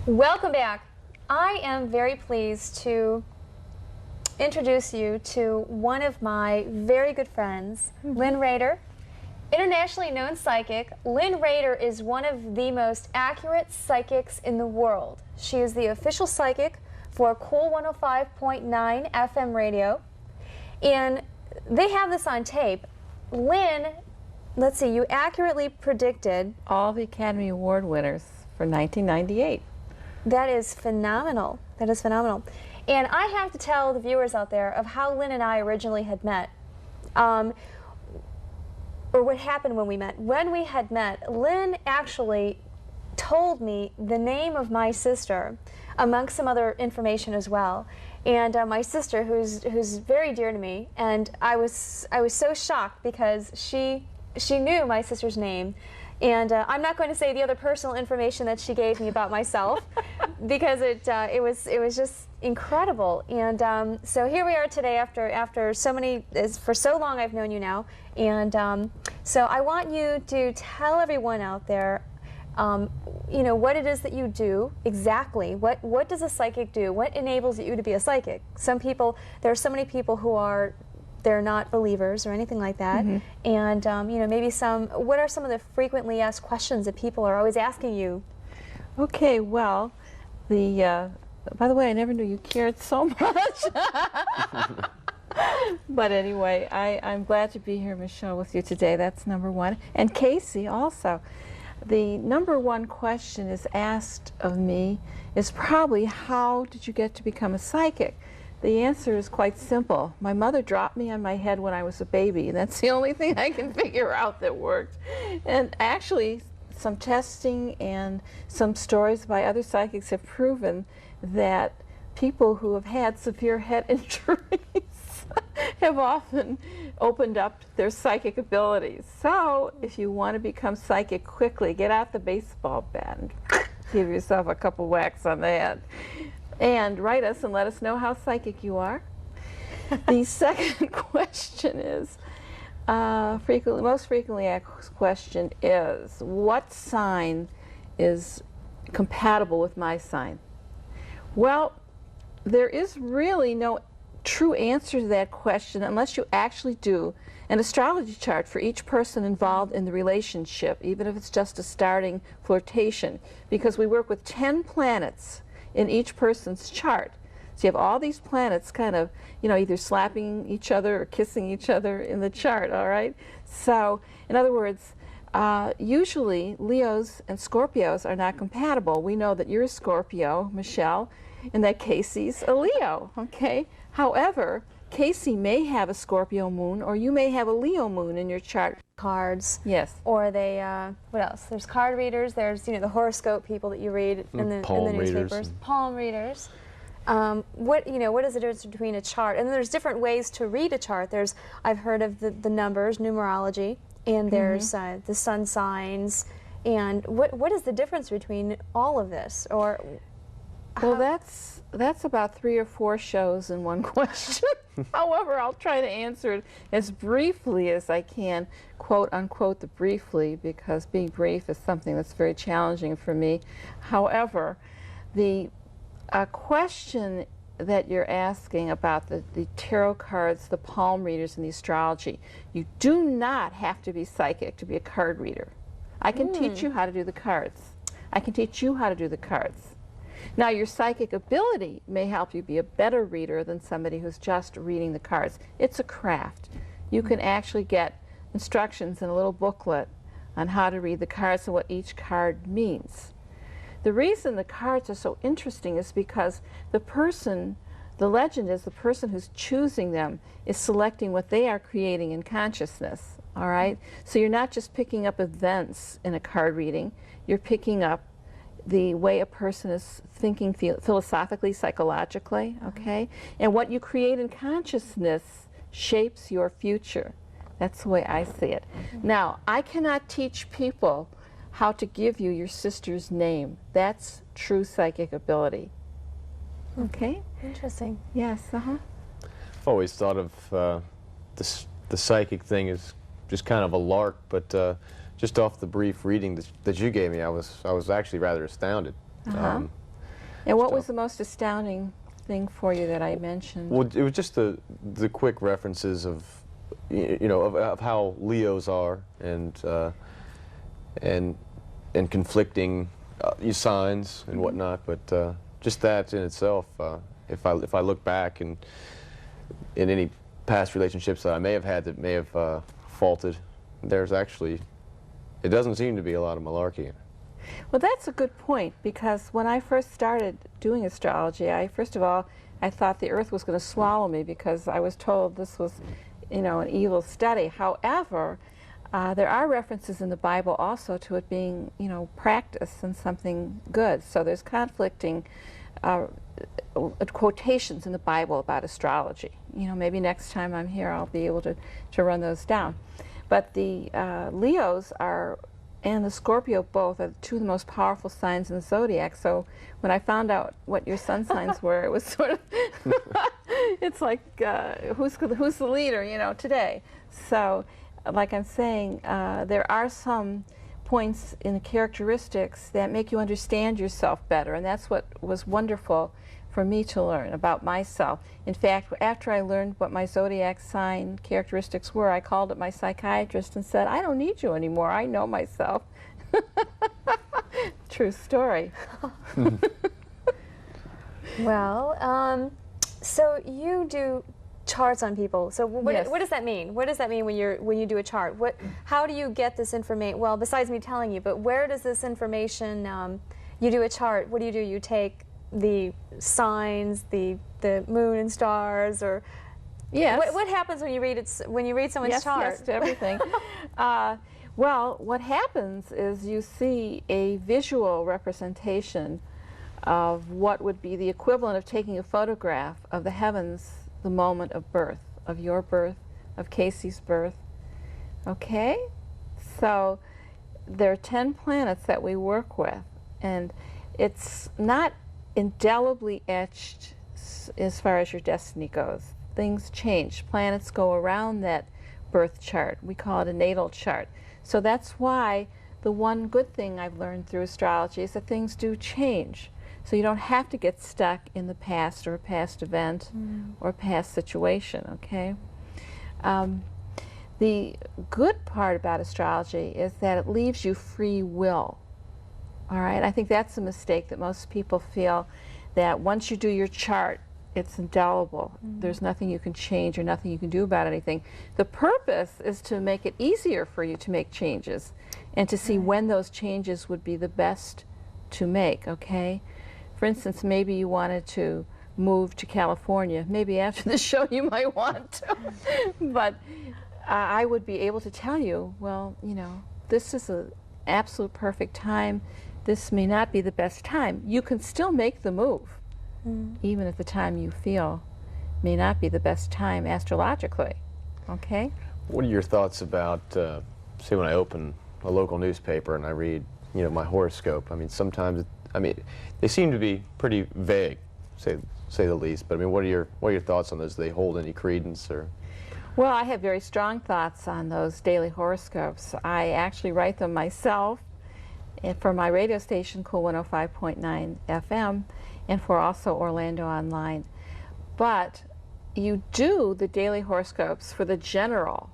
Welcome back. I am very pleased to introduce you to one of my very good friends, Lynn Rader. Internationally known psychic, Lynn Rader is one of the most accurate psychics in the world. She is the official psychic for Cool 105.9 FM radio, and they have this on tape. Lynn, let's see, you accurately predicted all the Academy Award winners for 1998. That is phenomenal. That is phenomenal. And I have to tell the viewers out there of how Lynn and I originally had met. Or what happened when we met. When we had met, Lynn actually told me the name of my sister, amongst some other information as well. And my sister, who's very dear to me, and I was so shocked because she knew my sister's name. And I'm not going to say the other personal information that she gave me about myself because it was just incredible. And so here we are today after so many, for so long I've known you now. And so I want you to tell everyone out there, you know, what it is that you do exactly. What does a psychic do? What enables you to be a psychic? Some people, there are so many people who are, they're not believers or anything like that. And you know, maybe what are some of the frequently asked questions that people are always asking you? Okay, well, by the way, I never knew you cared so much. But anyway, I'm glad to be here, Michelle, with you today. That's number one. And Casey also. The number one question is asked of me is probably, how did you get to become a psychic? The answer is quite simple. My mother dropped me on my head when I was a baby, and that's the only thing I can figure out that worked. And actually, some testing and some stories by other psychics have proven that people who have had severe head injuries have often opened up their psychic abilities. So if you want to become psychic quickly, get out the baseball bat and give yourself a couple whacks on the head. And write us and let us know how psychic you are. The second question is, most frequently asked question is, what sign is compatible with my sign? Well, there is really no true answer to that question unless you actually do an astrology chart for each person involved in the relationship, even if it's just a starting flirtation, because we work with 10 planets in each person's chart. So you have all these planets kind of, you know, either slapping each other or kissing each other in the chart, all right? So, in other words, usually Leos and Scorpios are not compatible. We know that you're a Scorpio, Michelle, and that Casey's a Leo, okay? However, Casey may have a Scorpio moon, or you may have a Leo moon in your chart. Cards. Yes. Or they, what else? There's card readers. There's, you know, the horoscope people that you read in the newspapers. Palm readers. What is the difference between a chart? And there's different ways to read a chart. There's, I've heard of the numbers, numerology, and there's the sun signs. And what is the difference between all of this? Or well, that's about 3 or 4 shows in one question. However, I'll try to answer it as briefly as I can, quote unquote, the briefly, because being brief is something that's very challenging for me. However, the question that you're asking about the tarot cards, the palm readers, and the astrology, you do not have to be psychic to be a card reader. I can teach you how to do the cards. I can teach you how to do the cards. Now, your psychic ability may help you be a better reader than somebody who's just reading the cards. It's a craft. You can actually get instructions in a little booklet on how to read the cards and what each card means. The reason the cards are so interesting is because the legend is the person who's choosing them is selecting what they are creating in consciousness, all right? So you're not just picking up events in a card reading, you're picking up the way a person is thinking philosophically, psychologically, okay? And what you create in consciousness shapes your future. That's the way I see it. Now, I cannot teach people how to give you your sister's name. That's true psychic ability. Okay? Interesting. Yes, I've always thought of the psychic thing as just kind of a lark, but just off the brief reading that you gave me, I was actually rather astounded. And what So- was the most astounding thing for you that I mentioned? Well, it was just the quick references of, you know, of how Leos are, and conflicting signs and whatnot. But just that in itself, if I look back and in any past relationships that I may have had that may have faulted, there's actually, it doesn't seem to be a lot of malarkey. Well, that's a good point, because when I first started doing astrology, first of all, I thought the earth was going to swallow me because I was told this was, you know, an evil study. However, there are references in the Bible also to it being, you know, practice and something good. So there's conflicting quotations in the Bible about astrology. You know, maybe next time I'm here I'll be able to run those down. But the Leos are, and the Scorpio both, are two of the most powerful signs in the Zodiac. So when I found out what your sun signs were, it was sort of, it's like, who's the leader, you know, today? So, like I'm saying, there are some points in the characteristics that make you understand yourself better, and that's what was wonderful for me to learn about myself. In fact, after I learned what my zodiac sign characteristics were, I called up my psychiatrist and said, I don't need you anymore, I know myself. True story. Well, so you do charts on people. So what, Yes. what does that mean? What does that mean when you do a chart? How do you get this information? Well, besides me telling you, but where does this information? You do a chart. What do? You take the signs, the moon and stars, or Yes. what happens when you read someone's chart? Yes, to everything. Well, what happens is you see a visual representation of what would be the equivalent of taking a photograph of the heavens, the moment of birth, of your birth, of Casey's birth. Okay? So there are 10 planets that we work with, and it's not indelibly etched as far as your destiny goes. Things change. Planets go around that birth chart. We call it a natal chart. So that's why the one good thing I've learned through astrology is that things do change. So you don't have to get stuck in the past or a past event or past situation, okay? The good part about astrology is that it leaves you free will. All right, I think that's a mistake that most people feel, that once you do your chart, it's indelible. There's nothing you can change or nothing you can do about anything. The purpose is to make it easier for you to make changes and to see when those changes would be the best to make, okay? For instance, maybe you wanted to move to California. Maybe after the show you might want to. But I would be able to tell you, well, you know, this is an absolute perfect time. This may not be the best time. You can still make the move, even at the time you feel may not be the best time astrologically, okay? What are your thoughts about, say, when I open a local newspaper and I read, you know, my horoscope? I mean, sometimes, they seem to be pretty vague, say the least. But I mean, what are your thoughts on those? Do they hold any credence, or? Well, I have very strong thoughts on those daily horoscopes. I actually write them myself, and for my radio station, Cool 105.9 FM, and for also Orlando Online. But you do the daily horoscopes for the general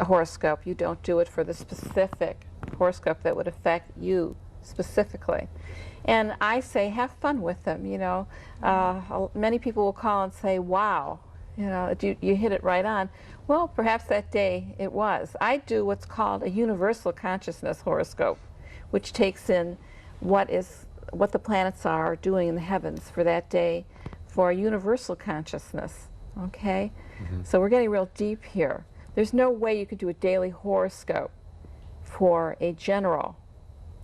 horoscope. You don't do it for the specific horoscope that would affect you specifically. And I say, have fun with them, you know. Many people will call and say, wow, you know, you hit it right on. Well, perhaps that day it was. I do what's called a universal consciousness horoscope, which takes in what the planets are doing in the heavens for that day for a universal consciousness, okay? So we're getting real deep here. There's no way you could do a daily horoscope for a general,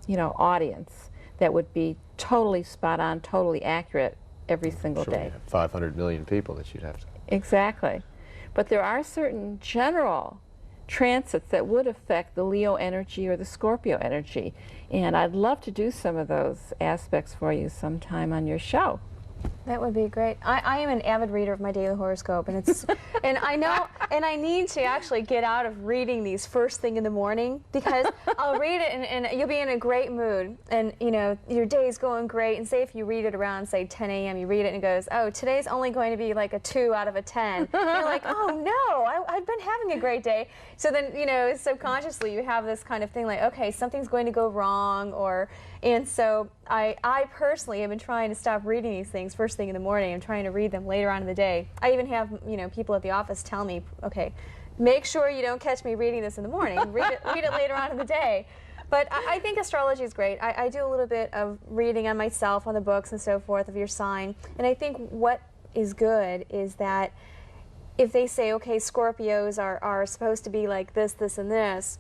you know, audience that would be totally spot on, totally accurate every single Sure, day. you have 500 million people that you'd have to. Exactly. But there are certain general transits that would affect the Leo energy or the Scorpio energy. And I'd love to do some of those aspects for you sometime on your show. That would be great. I am an avid reader of my daily horoscope, and it's and I know, and I need to actually get out of reading these first thing in the morning, because I'll read it and you'll be in a great mood, and you know your day's going great, and say if you read it around say 10 a.m. you read it and it goes, oh, today's only going to be like a 2 out of a 10. And you're like, oh no, I've been having a great day. So then, you know, subconsciously you have this kind of thing like, okay, something's going to go wrong, and so I personally have been trying to stop reading these things first thing in the morning. I'm trying to read them later on in the day. I even have, you know, people at the office tell me, okay, make sure you don't catch me reading this in the morning. Read it later on in the day. But I think astrology is great. I do a little bit of reading on myself, on the books and so forth of your sign. And I think what is good is that if they say, okay, Scorpios are supposed to be like this, this, and this,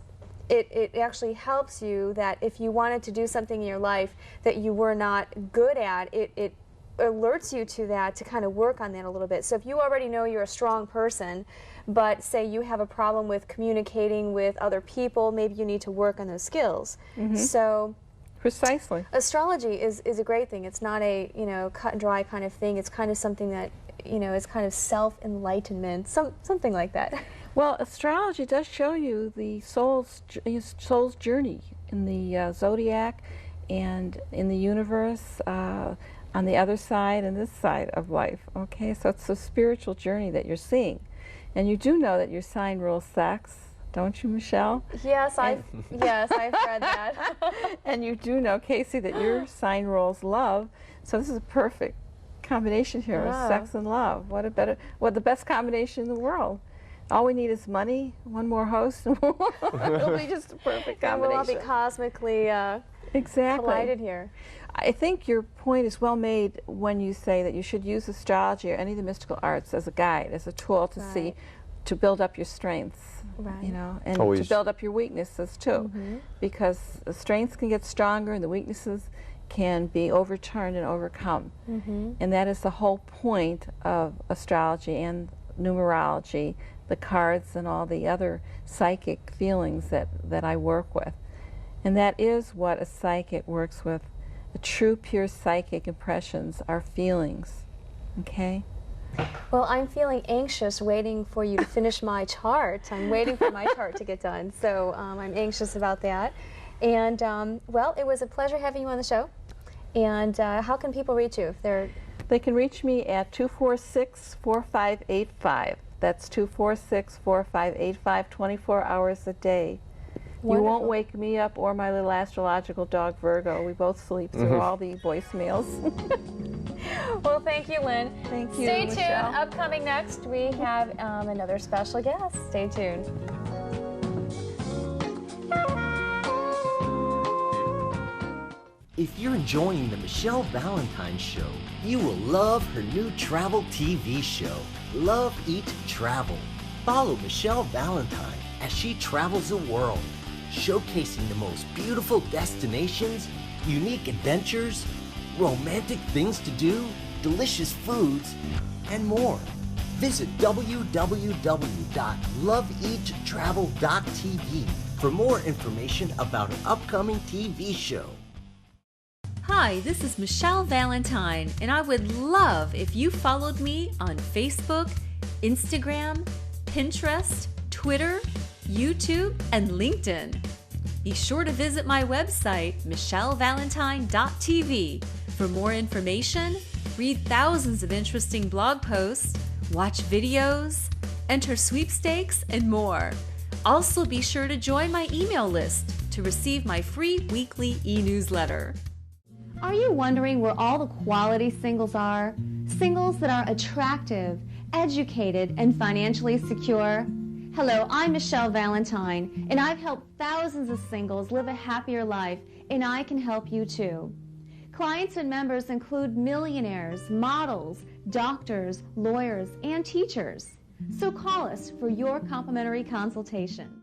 it actually helps you that if you wanted to do something in your life that you were not good at, it alerts you to that, to kind of work on that a little bit. So if you already know you're a strong person, but say you have a problem with communicating with other people, maybe you need to work on those skills. So Precisely. astrology is a great thing. It's not a, you know, cut and dry kind of thing. It's kind of something that, you know, is kind of self-enlightenment, something like that. Well, astrology does show you the soul's journey in the Zodiac and in the universe, on the other side and this side of life. Okay, so it's a spiritual journey that you're seeing. And you do know that your sign rules sex, don't you, Michelle? Yes, I've read that. And you do know, Casey, that your sign rules love. So this is a perfect combination here of sex and love. What the best combination in the world. All we need is money, one more host, and it'll be just a perfect combination. And we'll all be cosmically collided here. I think your point is well made when you say that you should use astrology or any of the mystical arts as a guide, as a tool to see, to build up your strengths, you know, and to build up your weaknesses too, because the strengths can get stronger and the weaknesses can be overturned and overcome. And that is the whole point of astrology and numerology, the cards and all the other psychic feelings that I work with. And that is what a psychic works with. The true, pure psychic impressions are feelings, okay? Well, I'm feeling anxious waiting for you to finish my chart. I'm waiting for my chart to get done, so I'm anxious about that. And, well, it was a pleasure having you on the show. And how can people reach you if they're... They can reach me at 246-4585. That's 246-4585, 24 hours a day. Wonderful. You won't wake me up or my little astrological dog Virgo. We both sleep through all the voicemails. Well, thank you, Lynn. Thank you, Stay Michelle. tuned. Upcoming next, we have another special guest. Stay tuned. If you're enjoying the Michelle Valentine Show, you will love her new travel TV show, Love, Eat, Travel. Follow Michelle Valentine as she travels the world, showcasing the most beautiful destinations, unique adventures, romantic things to do, delicious foods, and more. Visit www.loveeattravel.tv for more information about her upcoming TV show. Hi, this is Michelle Valentine, and I would love if you followed me on Facebook, Instagram, Pinterest, Twitter, YouTube, and LinkedIn. Be sure to visit my website, michellevalentine.tv, for more information, read thousands of interesting blog posts, watch videos, enter sweepstakes, and more. Also, be sure to join my email list to receive my free weekly e-newsletter. Are you wondering where all the quality singles are? Singles that are attractive, educated, and financially secure? Hello, I'm Michelle Valentine, and I've helped thousands of singles live a happier life, and I can help you too. Clients and members include millionaires, models, doctors, lawyers, and teachers. So call us for your complimentary consultation.